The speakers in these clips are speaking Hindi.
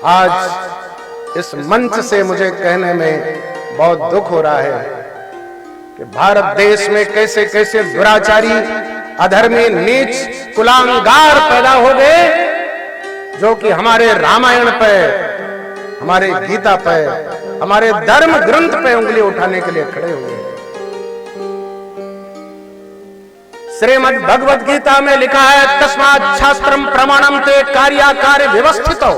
आज इस मंच से मुझे कहने में बहुत दुख हो रहा है कि भारत देश में कैसे कैसे दुराचारी, अधर्मी, नीच, कुलांगार पैदा हो गए जो कि हमारे रामायण पे, हमारे गीता पे, हमारे धर्म ग्रंथ पे उंगली उठाने के लिए खड़े हुए हैं। श्रीमद् भगवद गीता में लिखा है, तस्मात् शास्त्रम प्रमाणम ते कार्याकार्य व्यवस्थितो।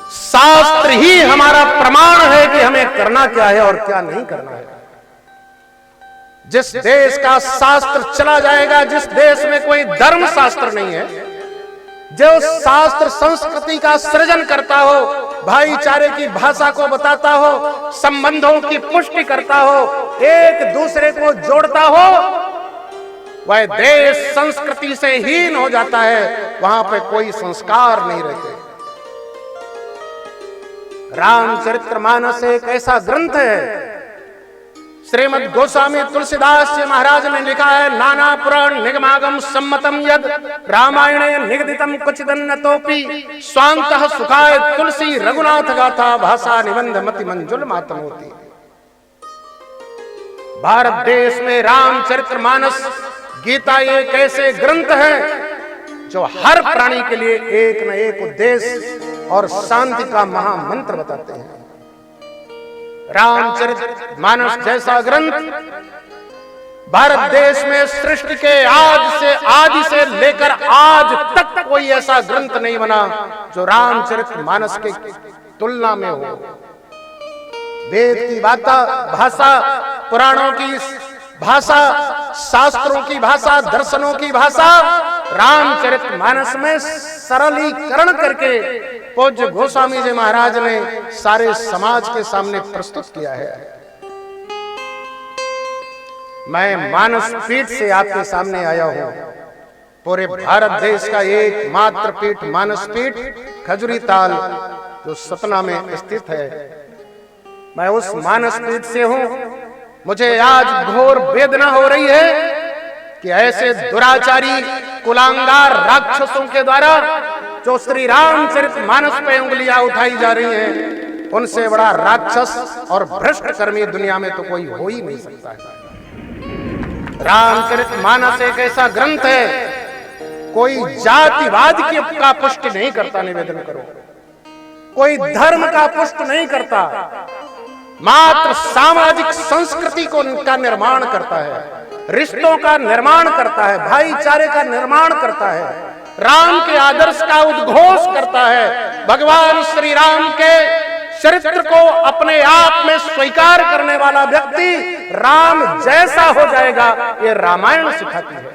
शास्त्र ही हमारा प्रमाण है कि हमें करना क्या है और क्या नहीं करना है। जिस देश का शास्त्र चला जाएगा, जिस देश में कोई धर्म शास्त्र नहीं है, जो शास्त्र संस्कृति का सृजन करता हो, भाईचारे की भाषा को बताता हो, संबंधों की पुष्टि करता हो, एक दूसरे को जोड़ता हो, वह देश संस्कृति से हीन हो जाता है। वहां पे कोई संस्कार नहीं रहते। रामचरितमानस एक ऐसा ग्रंथ है, श्रीमद् गोस्वामी तुलसीदास जी महाराज ने लिखा है, नाना पुराण निगमागम सम्मतम यद रामायणे निगदितम कुचिदन्नतोपि स्वांतः सुखाय तुलसी रघुनाथ गाथा भाषा निबंध मति मंजुल मातम होती। भारत देश में रामचरितमानस गीता एक ऐसे ग्रंथ है जो हर प्राणी के लिए एक न एक उद्देश्य और शांति का महामंत्र बताते हैं। रामचरितमानस जैसा ग्रंथ भारत देश में सृष्टि के आदि से लेकर आज तक कोई ऐसा ग्रंथ नहीं बना जो रामचरितमानस के तुलना में हो। वेद की भाषा, पुराणों की भाषा, शास्त्रों की भाषा, दर्शनों की भाषा रामचरितमानस में सरलीकरण करके पूज्य गोस्वामी जी महाराज ने सारे समाज के सामने प्रस्तुत किया है। मैं मानस पीठ से आपके सामने आया हूं। पूरे भारत देश का एकमात्र पीठ मानस पीठ खजुरी ताल जो सतना में स्थित है, मैं उस मानस पीठ से हूं। मुझे आज घोर वेदना हो रही है कि ऐसे दुराचारी, कुलांगार राक्षसों के द्वारा जो श्री रामचरितमानस पे उंगलियां उठाई जा रही हैं, उनसे बड़ा राक्षस और भ्रष्ट कर्मी दुनिया में तो कोई हो ही नहीं सकता है। रामचरितमानस एक ऐसा ग्रंथ है, कोई जातिवाद का पुष्टि नहीं करता, निवेदन करो, कोई धर्म का पुष्टि नहीं करता, मात्र सामाजिक संस्कृति का निर्माण करता है, रिश्तों का निर्माण करता है, भाईचारे का निर्माण करता है, राम के आदर्श का उद्घोष करता है। भगवान श्री राम के चरित्र को अपने आप में स्वीकार करने वाला व्यक्ति राम जैसा हो जाएगा, ये रामायण सिखाती है।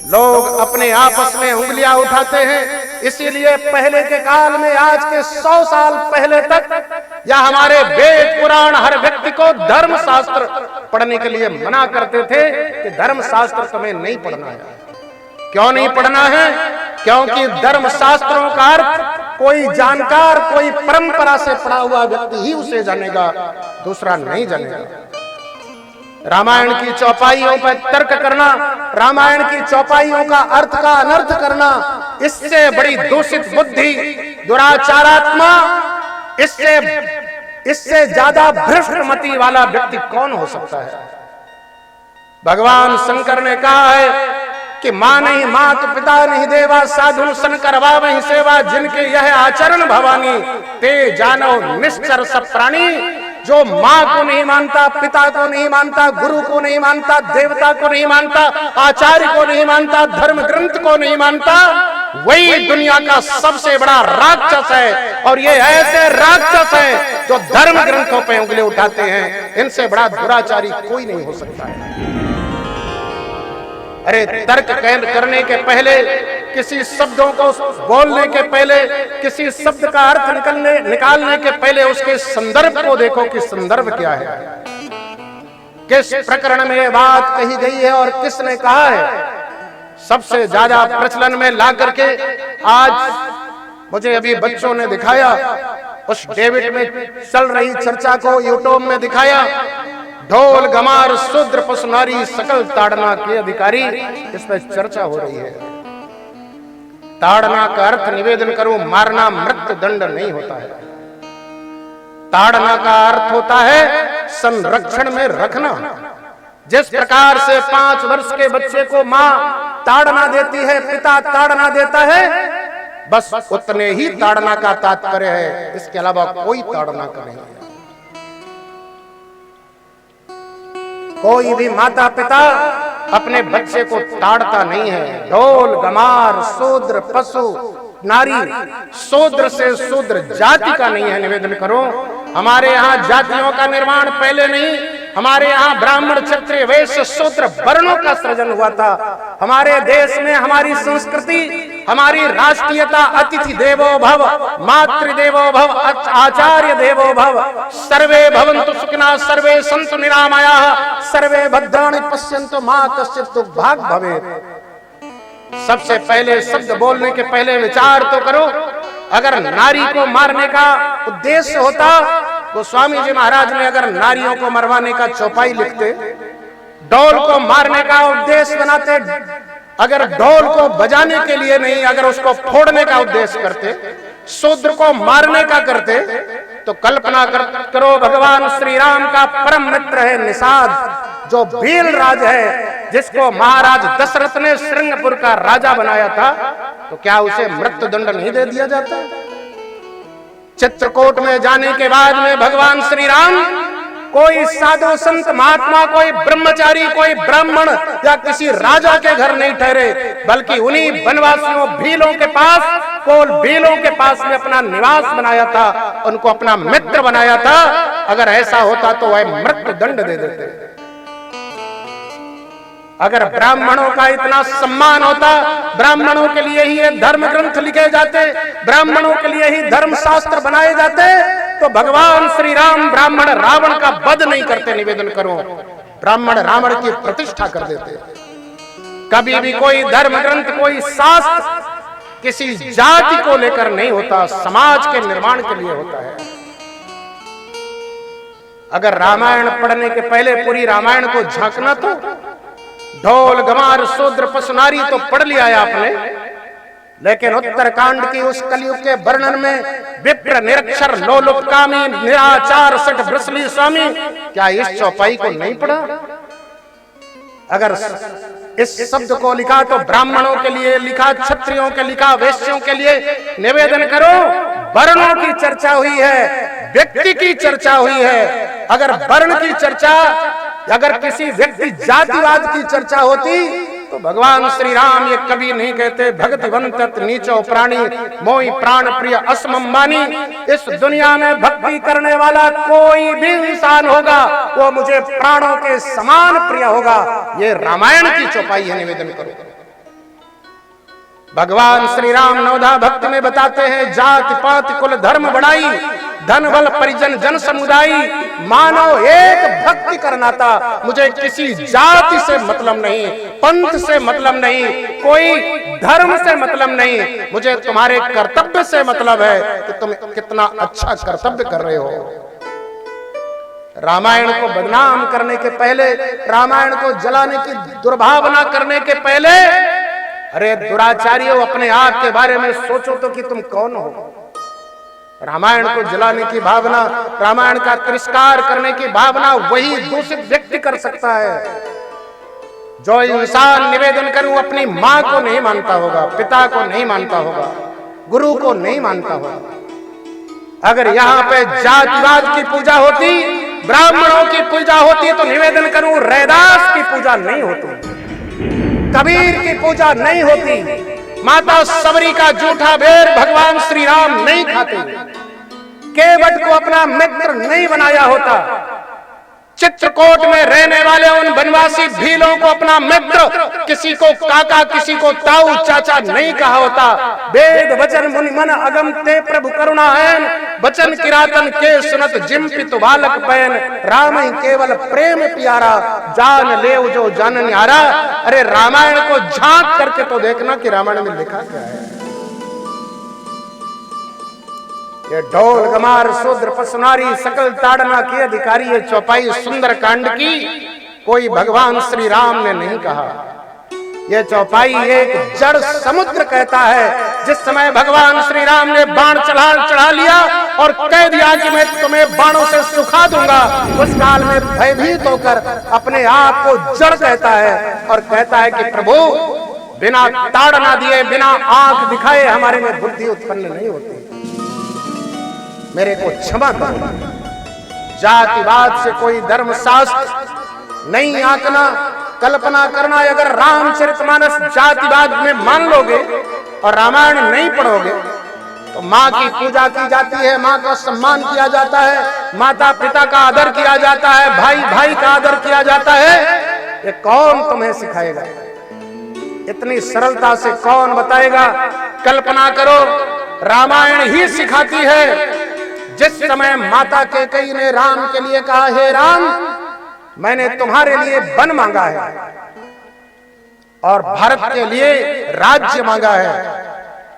लोग अपने आपस में उंगलियां उठाते हैं, इसीलिए पहले के काल में, आज के 100 साल पहले तक या हमारे वेद पुराण हर व्यक्ति को धर्म शास्त्र पढ़ने के लिए मना करते थे कि धर्म शास्त्र तुम्हें नहीं पढ़ना है। क्यों नहीं पढ़ना है? क्योंकि धर्म शास्त्रों का अर्थ कोई जानकार, कोई परंपरा से पढ़ा हुआ व्यक्ति ही उसे जानेगा, दूसरा नहीं जानेगा। रामायण की चौपाइयों पर तर्क करना, रामायण की चौपाइयों का अर्थ का अनर्थ करना, इससे बड़ी दूषित बुद्धि, दुराचारात्मा, इससे ज्यादा भ्रष्टमति वाला व्यक्ति कौन हो सकता है? भगवान शंकर ने कहा है कि मां नहीं मात पिता नहीं देवा, साधु सन करवा वही सेवा, जिनके यह आचरण भवानी, ते जानो निश्चर सब प्राणी। जो माँ को नहीं मानता, पिता को नहीं मानता, गुरु को नहीं मानता, देवता को नहीं मानता, आचार्य को नहीं मानता, धर्म ग्रंथ को नहीं मानता, वही दुनिया का सबसे बड़ा राक्षस है। और ये ऐसे राक्षस हैं जो धर्म ग्रंथों पे उंगली उठाते हैं। इनसे बड़ा दुराचारी कोई नहीं हो सकता है। अरे तर्क करने के पहले, किसी शब्दों को बोलने के पहले, किसी शब्द का अर्थ निकालने के पहले उसके संदर्भ को देखो कि संदर्भ क्या है, किस प्रकरण में ये बात कही गई है और किसने कहा है। सबसे ज्यादा प्रचलन में ला करके आज मुझे अभी बच्चों ने दिखाया, उस डेविड में चल रही चर्चा को यूट्यूब में दिखाया, ढोल गमार शूद्र पशु नारी सकल ताड़ना के अधिकारी, इस पर चर्चा हो रही है। ताड़ना का अर्थ निवेदन करूं, मारना मृत्यु दंड नहीं होता है। ताड़ना का अर्थ होता है संरक्षण में रखना। जिस प्रकार से 5 वर्ष के बच्चे को मां ताड़ना देती है, पिता ताड़ना देता है, बस उतने ही ताड़ना का तात्पर्य है, इसके अलावा कोई ताड़ना का नहीं है। कोई भी माता पिता अपने बच्चे को ताड़ता नहीं है। ढोल गमार शूद्र पशु नारी शूद्र से शूद्र जाति का नहीं है। निवेदन करो, हमारे यहाँ जातियों का निर्माण पहले नहीं, हमारे यहाँ ब्राह्मण क्षत्रिय वैश्य शूद्र वर्णों का सृजन हुआ था। हमारे देश में हमारी संस्कृति, हमारी राष्ट्रीयता अतिथि देवो भव, मातृ देवो भव, आचार्य देवो भव, सर्वे भवन्तु सुखिनः, सर्वे सन्तु निरामयाः, सर्वे भद्राणि पश्यन्तु मा कश्चित् दुर्भाग् भवेत्। सबसे पहले शब्द बोलने के पहले विचार तो करो। अगर नारी को मारने का उद्देश्य होता तो स्वामी जी महाराज ने अगर नारियों को मरवाने का चौपाई लिखते, ढोल को मारने का उद्देश्य बनाते, अगर ढोल को बजाने के लिए नहीं, अगर उसको फोड़ने का उद्देश्य करते, शूद्र को मारने का करते, तो कल्पना करो भगवान श्री राम का परम मित्र है निषाद, जो भील राज है, जिसको महाराज दशरथ ने श्रृंगपुर का राजा बनाया था, तो क्या उसे मृत्यु दंड नहीं दे दिया जाता? चित्रकूट में जाने के बाद में भगवान श्री राम कोई साधु संत महात्मा, कोई ब्रह्मचारी, कोई ब्राह्मण या किसी राजा के घर नहीं ठहरे, बल्कि उन्हीं वनवासियों भीलों के पास, कोल भीलों के पास में अपना निवास बनाया था, उनको अपना मित्र बनाया था। अगर ऐसा होता तो वह मृत्यु दंड दे देते। अगर ब्राह्मणों का इतना सम्मान होता, ब्राह्मणों के लिए ही ये धर्म ग्रंथ लिखे जाते, ब्राह्मणों के लिए ही धर्म शास्त्र बनाए जाते, तो भगवान श्री राम ब्राह्मण रावण का वध नहीं करते। निवेदन करो, ब्राह्मण रावण की प्रतिष्ठा कर देते। कभी भी कोई धर्म ग्रंथ, कोई शास्त्र किसी जाति को लेकर नहीं होता, समाज के निर्माण के लिए होता है। अगर रामायण पढ़ने के पहले पूरी रामायण को झांकना, तो ढोल गमार शूद्र पशु नारी तो पढ़ लिया है आपने, लेकिन उत्तरकांड की उस कलयुग के वर्णन में विप्र निरक्षर लोलुपकामी निराचार सठ ब्रसली स्वामी, क्या इस चौपाई को नहीं पढ़ा? अगर इस शब्द को लिखा तो ब्राह्मणों के लिए लिखा, क्षत्रियों के लिखा, वैश्यों के लिए। निवेदन करो, वर्णों की चर्चा हुई है, व्यक्ति की चर्चा हुई है। अगर वर्ण की चर्चा, अगर किसी व्यक्ति जातिवाद की चर्चा होती, तो भगवान श्री राम ये कभी नहीं कहते भक्तिवंत नीचो प्राणी मोहि प्राण प्रिय असमंबानी। इस दुनिया में भक्ति करने वाला कोई भी इंसान होगा, वो मुझे प्राणों के समान प्रिय होगा। ये रामायण की चौपाई है। निवेदन करो, भगवान श्री राम नवधा भक्ति में बताते हैं, जाति पाति कुल धर्म बढ़ाई, धन बल परिजन जन समुदायी, मानव एक भक्ति करना था। मुझे किसी जाति से मतलब नहीं, पंथ से मतलब नहीं, कोई धर्म से मतलब नहीं, मुझे तुम्हारे कर्तव्य से मतलब है कि तुम कितना अच्छा कर्तव्य कर रहे हो। रामायण को बदनाम करने के पहले, रामायण को जलाने की दुर्भावना करने के पहले, अरे दुराचारियों, अपने आप के बारे में सोचो तो कि तुम कौन हो। रामायण को जलाने की भावना, रामायण का तिरस्कार करने की भावना वही दूषित व्यक्ति कर सकता है जो इंसान, निवेदन करूं, अपनी मां को नहीं मानता होगा, पिता को नहीं मानता होगा, गुरु को नहीं मानता होगा। अगर यहाँ पे जातिवाद की पूजा होती, ब्राह्मणों की पूजा होती, तो निवेदन करूं रैदास की पूजा नहीं होती, कबीर की पूजा नहीं होती, माता सबरी का जूठा बेर भगवान श्री राम नहीं खाते, केवट को अपना मित्र नहीं बनाया होता, चित्रकूट में रहने वाले उन वनवासी भीलों को अपना मित्र, किसी को काका, किसी को ताऊ चाचा नहीं कहा होता। वेद वचन मुनि मन अगम ते प्रभु करुणा है, वचन किरातन के सुनत जिम पितु बालक पैन, राम ही केवल प्रेम प्यारा, जान ले जो जान न्यारा। अरे रामायण को झांक करके तो देखना कि रामायण में लिखा क्या है। ये ढोल गमार शूद्र पशुनारी सकल ताड़ना के अधिकारी, ये चौपाई सुंदर कांड की कोई भगवान श्री राम ने नहीं कहा। ये चौपाई एक जड़ समुद्र कहता है। जिस समय भगवान श्री राम ने बाण चढ़ा लिया और कह दिया कि मैं तुम्हें बाणों से सुखा दूंगा, उस काल में भयभीत होकर अपने आप को जड़ कहता है और कहता है कि प्रभु बिना ताड़ ना दिए, बिना आंख दिखाए हमारे में बुद्धि उत्पन्न नहीं होती, मेरे को क्षमा करो। जातिवाद से कोई धर्मशास्त्र नहीं आंकना, कल्पना करना। अगर रामचरितमानस जातिवाद में मान लोगे और रामायण नहीं पढ़ोगे तो माँ की पूजा की जाती है, माँ का सम्मान किया जाता है, माता पिता का आदर किया जाता है, भाई भाई का आदर किया जाता है। ये कौन तुम्हें सिखाएगा? इतनी सरलता से कौन बताएगा? कल्पना करो, रामायण ही सिखाती है। जिस समय माता कैकेयी ने राम के लिए कहा, हे राम मैंने तुम्हारे लिए वन मांगा है और भारत के लिए राज्य मांगा है,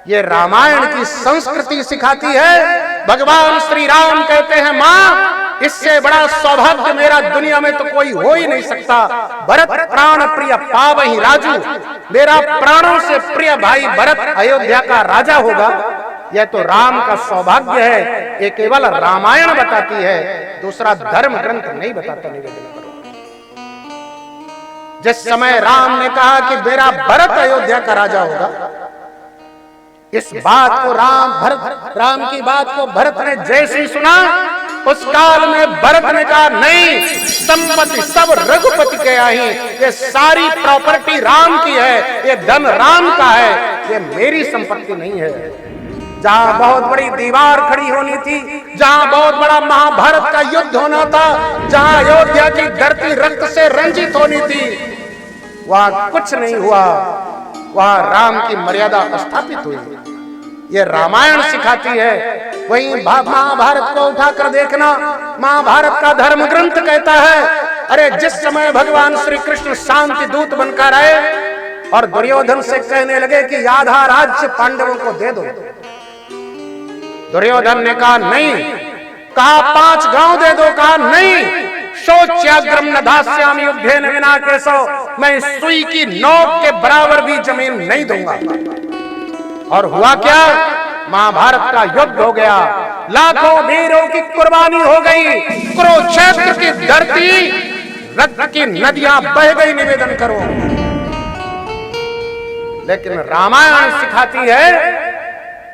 ये रामायण की संस्कृति सिखाती है। भगवान श्री राम कहते हैं, मां इससे बड़ा सौभाग्य मेरा दुनिया में तो कोई हो ही नहीं सकता। भरत प्राण प्रिय पावहि राजू, मेरा प्राणों से प्रिय भाई भरत अयोध्या का राजा होगा। यह तो राम का सौभाग्य है। ये केवल रामायण बताती है, दूसरा धर्म ग्रंथ नहीं बताता। निवेदन करो, जिस समय राम ने कहा कि मेरा भरत अयोध्या का राजा होगा, इस बात को राम की बात को भरत ने जैसे ही सुना, उस काल में भरत ने कहा नहीं, संपत्ति सब रघुपति के आई, ये सारी प्रॉपर्टी राम की है, ये धन राम का है, ये मेरी संपत्ति नहीं है। जहां बहुत बड़ी दीवार खड़ी होनी थी, जहां बहुत बड़ा महाभारत का युद्ध होना था, जहां अयोध्या की धरती रक्त से रंजित होनी थी, वहां कुछ नहीं हुआ, वहां राम की मर्यादा स्थापित हुई। ये रामायण सिखाती है। वहीं महाभारत को उठाकर देखना, महाभारत का धर्म ग्रंथ कहता है, अरे जिस समय भगवान श्री कृष्ण शांति दूत बनकर आए और दुर्योधन से कहने लगे कि आधा राज्य पांडवों को दे दो, दुर्योधन ने कहा नहीं, कहा 5 गांव दे दो, कहा नहीं, शोच्याग्रम न दास्यामि युद्धेन विना केशो, मैं सुई की नोक के बराबर भी जमीन नहीं दूंगा। और हुआ क्या? महाभारत का युद्ध हो गया, लाखों वीरों की कुर्बानी हो गई, कुरुक्षेत्र की धरती रक्त की नदियां बह गई। निवेदन करो, लेकिन रामायण सिखाती है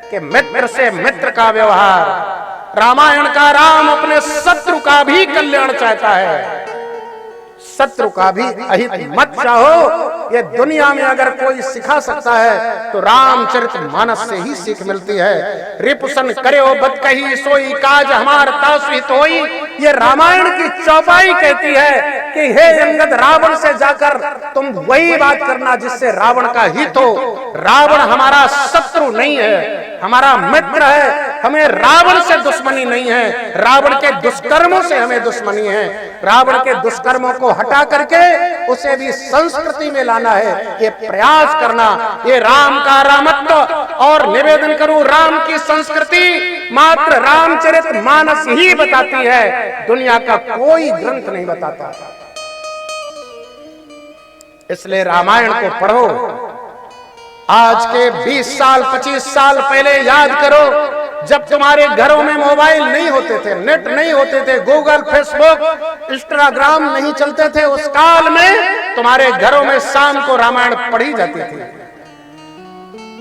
कि मित्र से मित्र का व्यवहार। रामायण का राम अपने शत्रु का भी कल्याण चाहता है, शत्रु का भी अहित मत चाहो। ये दुनिया में अगर कोई सिखा सकता है तो रामचरितमानस से ही सीख मिलती है। रिपुसन करे ओ बत कही सोई काज हमार तासुहित होई, ये रामायण की चौपाई कहती है कि हे अंगद, रावण से जाकर तुम वही बात करना जिससे रावण का हित हो। रावण हमारा शत्रु नहीं है, हमारा मित्र है। हमें रावण से दुश्मनी नहीं है, रावण के दुष्कर्मों से हमें दुश्मनी है। रावण के दुष्कर्मों को हटा करके उसे भी संस्कृति में लाना है, ये प्रयास करना। ये राम का रामत्व। और निवेदन करूं, राम की संस्कृति मात्र रामचरितमानस ही बताती है, दुनिया का कोई ग्रंथ नहीं बताता। इसलिए रामायण को पढ़ो। आज के 20 साल 25 साल पहले याद करो, जब तुम्हारे घरों में मोबाइल नहीं होते थे, नेट नहीं होते थे, गूगल फेसबुक इंस्टाग्राम नहीं चलते थे, उस काल में तुम्हारे घरों में शाम को रामायण पढ़ी जाती थी।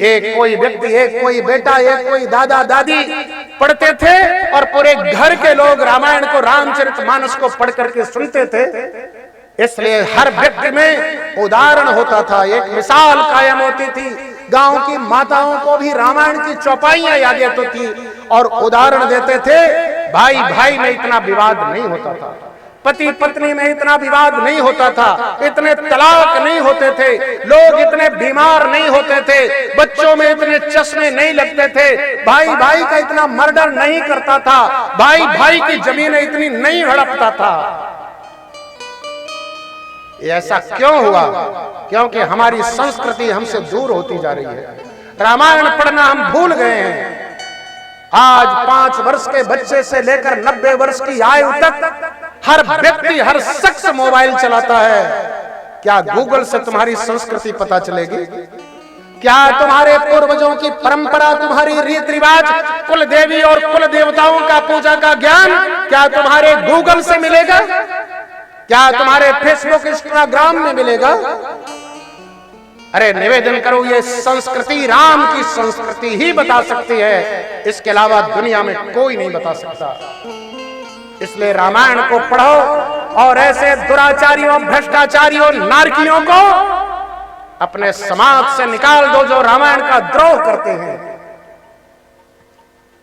एक कोई व्यक्ति, एक कोई बेटा, एक कोई दादा दादी पढ़ते थे और पूरे घर के लोग रामायण को, रामचरितमानस को पढ़ करके सुनते थे। इसलिए हर व्यक्ति में उदाहरण होता था, एक मिसाल कायम होती थी। गांव की माताओं को भी रामायण की चौपाइयां याद आती थी और उदाहरण देते थे। भाई भाई में इतना विवाद नहीं होता था, पति पत्नी में इतना विवाद नहीं होता था, इतने तलाक नहीं होते थे, लोग इतने बीमार नहीं होते थे, बच्चों में इतने चश्मे नहीं लगते थे, भाई भाई का इतना मर्डर नहीं करता था, भाई भाई की जमीनें इतनी नहीं हड़पता था। ऐसा क्यों हुआ? क्योंकि हमारी संस्कृति हमसे दूर होती जा रही है। रामायण पढ़ना हम भूल गए हैं। आज 5 वर्ष के बच्चे से लेकर 90 वर्ष की आयु तक हर व्यक्ति, हर शख्स मोबाइल चलाता है। क्या गूगल से तुम्हारी संस्कृति पता चलेगी? क्या तुम्हारे पूर्वजों की परंपरा, तुम्हारी रीत रिवाज, कुल देवी और कुल देवताओं का पूजा का ज्ञान क्या तुम्हारे गूगल से मिलेगा? क्या तुम्हारे फेसबुक इंस्टाग्राम में मिलेगा? अरे निवेदन करो, ये संस्कृति राम की संस्कृति ही बता सकती है, इसके अलावा दुनिया में कोई नहीं बता सकता। इसलिए रामायण को पढ़ो और ऐसे दुराचारियों, भ्रष्टाचारियों, नारकियों को अपने समाज से निकाल दो जो रामायण का द्रोह करते हैं।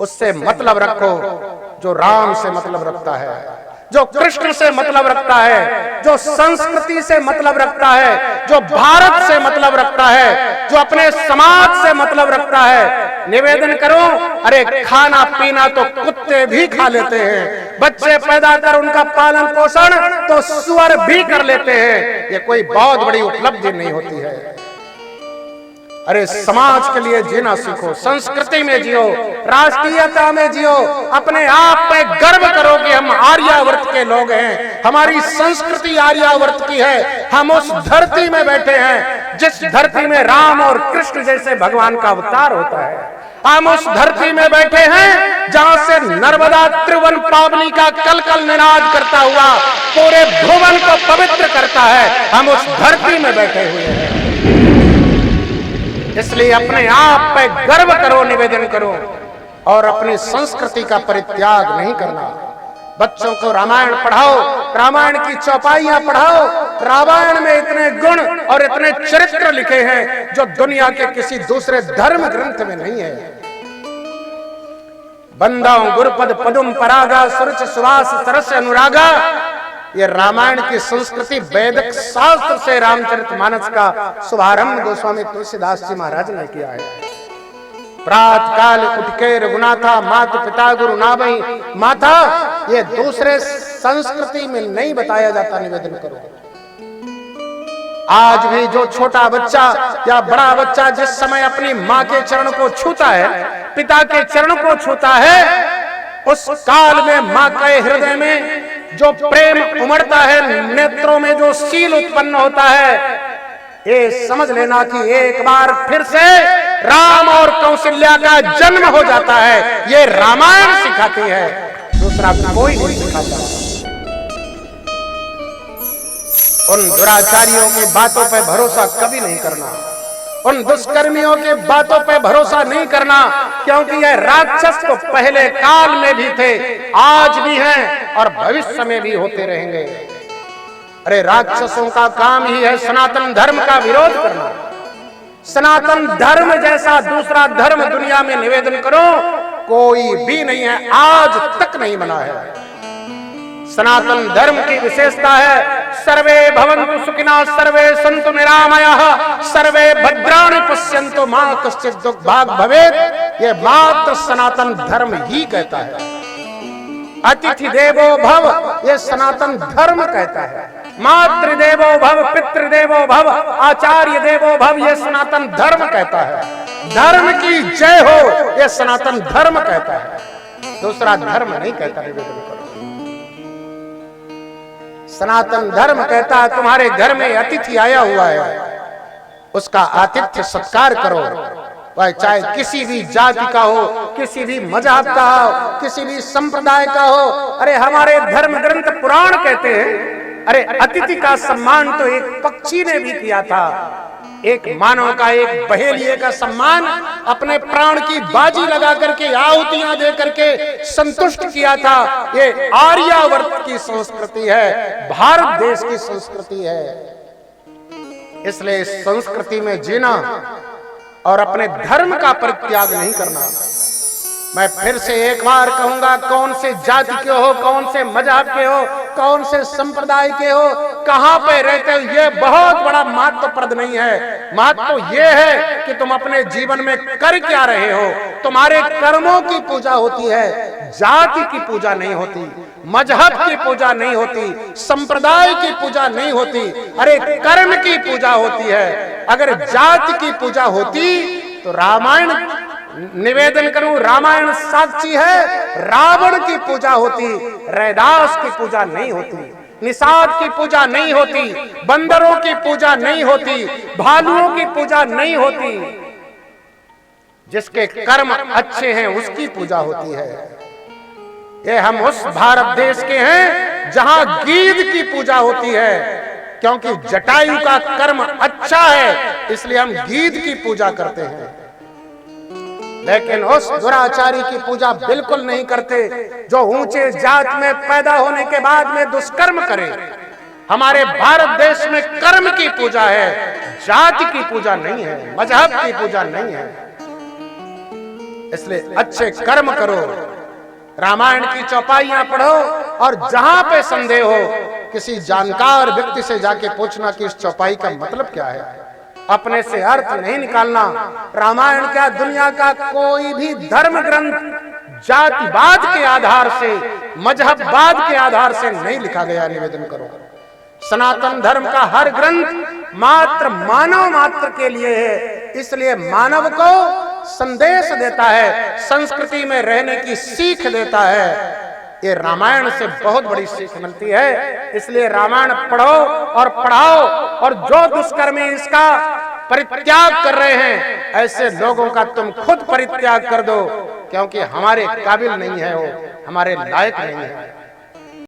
उससे मतलब रखो जो राम से मतलब रखता है, जो कृष्ण से मतलब रखता है, जो संस्कृति से मतलब रखता है, जो भारत से मतलब रखता है, जो अपने समाज से मतलब रखता है। निवेदन करो, अरे खाना पीना तो कुत्ते भी खा लेते हैं, बच्चे पैदा कर उनका पालन पोषण तो सुअर भी कर लेते हैं। ये कोई बहुत बड़ी उपलब्धि नहीं होती है। अरे समाज के लिए जीना सीखो, संस्कृति में जियो, राष्ट्रीयता में जियो, अपने आप पे गर्व करो कि हम आर्यावर्त के लोग हैं, हमारी संस्कृति आर्यावर्त की है। हम उस धरती में बैठे हैं जिस धरती में राम और कृष्ण जैसे भगवान का अवतार होता है। हम उस धरती में बैठे हैं जहां से नर्मदा त्रिभुवन पावनी का कलकल निनाद करता हुआ पूरे भुवन को पवित्र करता है। हम उस धरती में बैठे हुए हैं, इसलिए अपने आप पे गर्व करो, निवेदन करो और अपनी संस्कृति का परित्याग नहीं करना। बच्चों को रामायण पढ़ाओ, रामायण की चौपाइयां पढ़ाओ। रामायण में इतने गुण और इतने चरित्र लिखे हैं जो दुनिया के किसी दूसरे धर्म ग्रंथ में नहीं है। बंदाओं गुरुपद पदुम परागा सुरुच सुवास सरस अनुरागा, ये रामायण की संस्कृति वैदिक शास्त्र से रामचरितमानस का शुभारंभ गोस्वामी तुलसीदास जी महाराज ने किया है। प्रात काल उठके रघुनाथा मात पिता गुरु नाभई माता, ये दूसरे संस्कृति में नहीं बताया जाता। निवेदन करो, आज भी जो छोटा बच्चा या बड़ा बच्चा जिस समय अपनी माँ के चरण को छूता है, पिता के चरण को छूता है, उस काल में माँ के हृदय में जो प्रेम उमड़ता है, नेत्रों में जो शील उत्पन्न होता है, ये समझ लेना कि एक बार फिर से राम और कौशल्या का जन्म हो जाता है। ये रामायण सिखाती है, दूसरा कोई नहीं सिखाता। उन दुराचारियों की बातों पे भरोसा कभी नहीं करना, उन दुष्कर्मियों के बातों पे भरोसा नहीं करना, क्योंकि ये राक्षस तो पहले काल में भी थे, आज भी हैं और भविष्य में भी होते रहेंगे। अरे राक्षसों का काम ही है सनातन धर्म का विरोध करना। सनातन धर्म जैसा दूसरा धर्म दुनिया में निवेदन करो कोई भी नहीं है, आज तक नहीं बना है। सनातन धर्म की विशेषता है सर्वे भवन्तु सुखिनः सर्वे सन्तु निरामयाः सर्वे भद्राणि पश्यन्तु मा कश्चित् दुर्भाग् भवेत्। ये मात्र सनातन धर्म ही कहता है। अतिथि देवो भव, ये सनातन धर्म कहता है। मातृ देवो भव, पितृ देवो भव, आचार्य देवो भव, ये सनातन धर्म कहता है। धर्म की जय हो, ये सनातन धर्म कहता है, दूसरा धर्म नहीं कहता। निवेदन करो, सनातन धर्म कहता है तुम्हारे घर में अतिथि आया हुआ है, उसका आतिथ्य सत्कार करो, वह चाहे किसी भी जाति का हो, किसी भी मजहब का हो, किसी भी संप्रदाय का हो। अरे हमारे धर्म ग्रंथ पुराण कहते हैं, अरे अतिथि का सम्मान तो एक पक्षी ने भी किया था। एक मानव का, एक बहेलिये का सम्मान अपने प्राण की बाजी लगा करके, आहुतियां दे करके संतुष्ट किया था। ये आर्यावर्त की संस्कृति है, भारत देश की संस्कृति है। इसलिए इस संस्कृति में जीना और अपने धर्म का परित्याग नहीं करना। मैं फिर से एक बार कहूंगा, कौन से जाति के हो, कौन से मजहब के हो, कौन से संप्रदाय के हो, कहां पे रहते हो, ये बहुत बड़ा महत्वप्रद नहीं है। महत्व ये है कि तुम अपने जीवन में कर क्या रहे हो। तुम्हारे कर्मों की पूजा होती है, जाति की पूजा नहीं होती, मजहब की पूजा नहीं होती, संप्रदाय की पूजा नहीं होती। अरे कर्म की पूजा होती है। अगर जाति की पूजा होती तो रामायण, निवेदन करूं, रामायण साक्षी है, रावण की पूजा होती, रैदास की पूजा नहीं होती। निषाद की पूजा नहीं होती, बंदरों की पूजा नहीं होती, भालुओं की पूजा नहीं होती। जिसके कर्म अच्छे हैं उसकी पूजा होती है। ये हम उस भारत देश के हैं जहां गीध की पूजा होती है, क्योंकि जटायु का कर्म अच्छा है इसलिए हम गीध की पूजा करते हैं। लेकिन उस दुराचारी की पूजा बिल्कुल नहीं करते जो ऊंचे जात में पैदा होने के बाद में दुष्कर्म करे। हमारे भारत देश में कर्म की पूजा है, जाति की पूजा नहीं है, मजहब की पूजा नहीं है। इसलिए अच्छे कर्म करो, रामायण की चौपाइयां पढ़ो, और जहां पे संदेह हो किसी जानकार व्यक्ति से जाके पूछना कि इस चौपाई का मतलब क्या है। अपने से अर्थ नहीं निकालना। रामायण क्या, दुनिया का कोई भी धर्म ग्रंथ जातिवाद के आधार से, मजहबवाद के आधार से नहीं लिखा गया। निवेदन करो, सनातन धर्म का हर ग्रंथ मात्र मानव मात्र के लिए है, इसलिए मानव को संदेश देता है, संस्कृति में रहने की सीख देता है। ये रामायण से बहुत बड़ी सीख मिलती है। इसलिए रामायण पढ़ो और पढ़ाओ, और जो दुष्कर्मी इसका परित्याग कर रहे हैं ऐसे लोगों का तुम खुद परित्याग कर दो, क्योंकि हमारे काबिल नहीं है, वो हमारे लायक नहीं है।